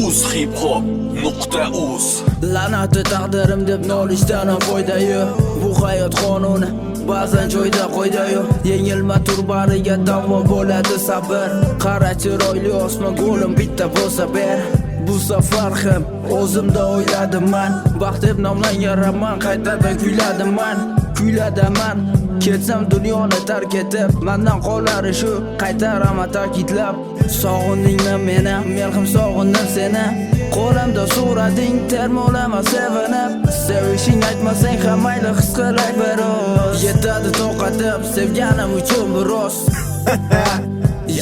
uzhiphop.uz La'nati taqdirim deb nolishdan foyda yo'q. Bu hayot qonuni ba'zan joyda qo'yda yo'q. Yengilma turbariga davo bo'ladi sabr. Qara chiroyli osmon go'lim bitta bo'lsa ber. Bu safar ham o'zimda o'yladim man. Baxt deb nomlangan roman qaytadan kuyladaman. Ketsam dunyoni tark etib, mendan qollari shu qaytaraman ta'kidlab. Sog'indingmi meni, men ham sog'indim seni. Qo'limda surating termolama sevinib. Sevishing aytmasang ham mayli his qilay biroz. Yetadi toqatim sevganim uchun biroz.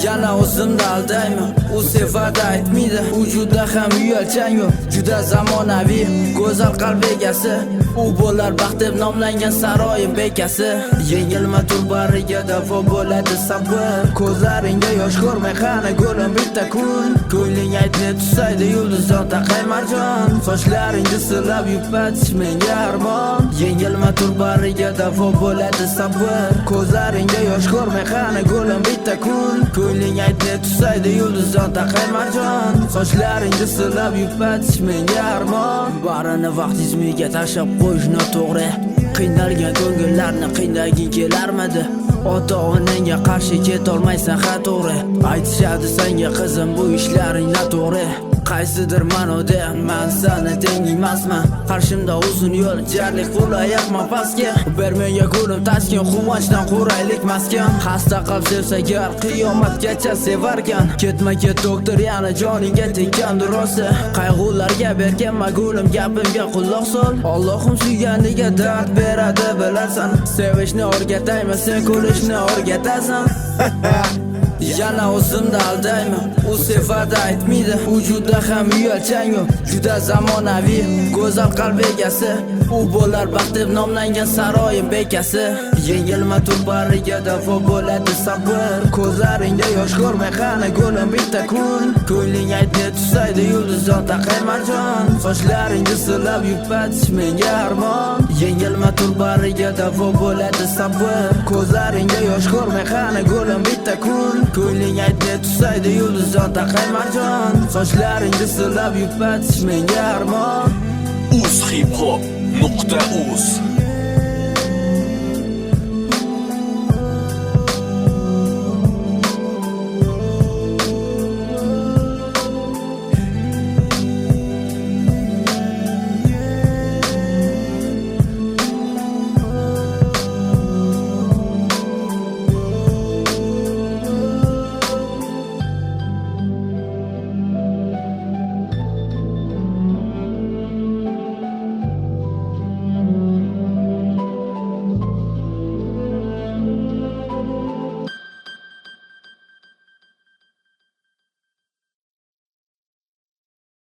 Yana o'zimda aldayman, u sevadi aytmaydi. Vujudda ham uyalchang yo'q, juda zamonaviy, go'zal qalb egasi. U bo'lar baxt deb nomlangan saroyim bekasi. Yengilma turbariga davo bo'ladi sabr. Ko'zlaringga yosh ko'rmay qani go'lim bitta kun. Ko'ngling aytni tusaydi yulduzdan taqay marjon. Sochlaringni silab yupatish menga armon. Yengilma turbariga davo bo'ladi sabr. Ko'zlaringga yosh ko'rmay qani go'lim bitta kun. Ko'ngling aytni tusaydi yulduzdan taqay marjon. Sochlaringni silab yupatish menga armon. Barini vaqt izmiga tashlab qo'yish noto'g'ri. Qiynalgan ko'ngillarni qiynaging kelarmidi? Ota-onangga qarshi ketolmaysan ha to'g'ri. Aytishadi senga qizim bu ishlaring noto'g'ri. Qaysidir ma'noda men seni teng emasman. Qarshimda uzun yo'l, jarlik qo'layapman pastga. Ber menga ko'rim taskin, quvonchdan quraylik maskan. Xasta qalb sevsa gar, qiyomatgacha sevarkan. Ketma-ket doktor, yana joningga tekkandir rosa. Qayg'ularga bergan magulim gapimga quloq sol. Allohim suyganiga dard beradi bilarsan. Sevishni o'rgatayman, sen kulishni o'rgatasan. Yana o'zimda aldayman, u sevadi aytmaydi. Vujudda ham uyalchang yo'q, juda zamonaviy, go'zal qalb egasi. U bo'lar baxt deb nomlangan saroyim bekasi. Yengilma turbariga davo bo'ladi sabr. Ko'zlaringda yosh ko'rmay qani go'lim bitta kun. Ko'ngling aytni tusaydi yulduzdan taqay marjon. Sochlaringni silab yupatish menga armon. Yengilma turbariga davo bo'ladi sabr. Ko'zlaringda yosh ko'rmay qani go'lim bitta kun. Ko'ngling aytni tusaydi yulduzdan taqay marjon. Sochlaringni silab yupatish menga armon. uzhiphop.uz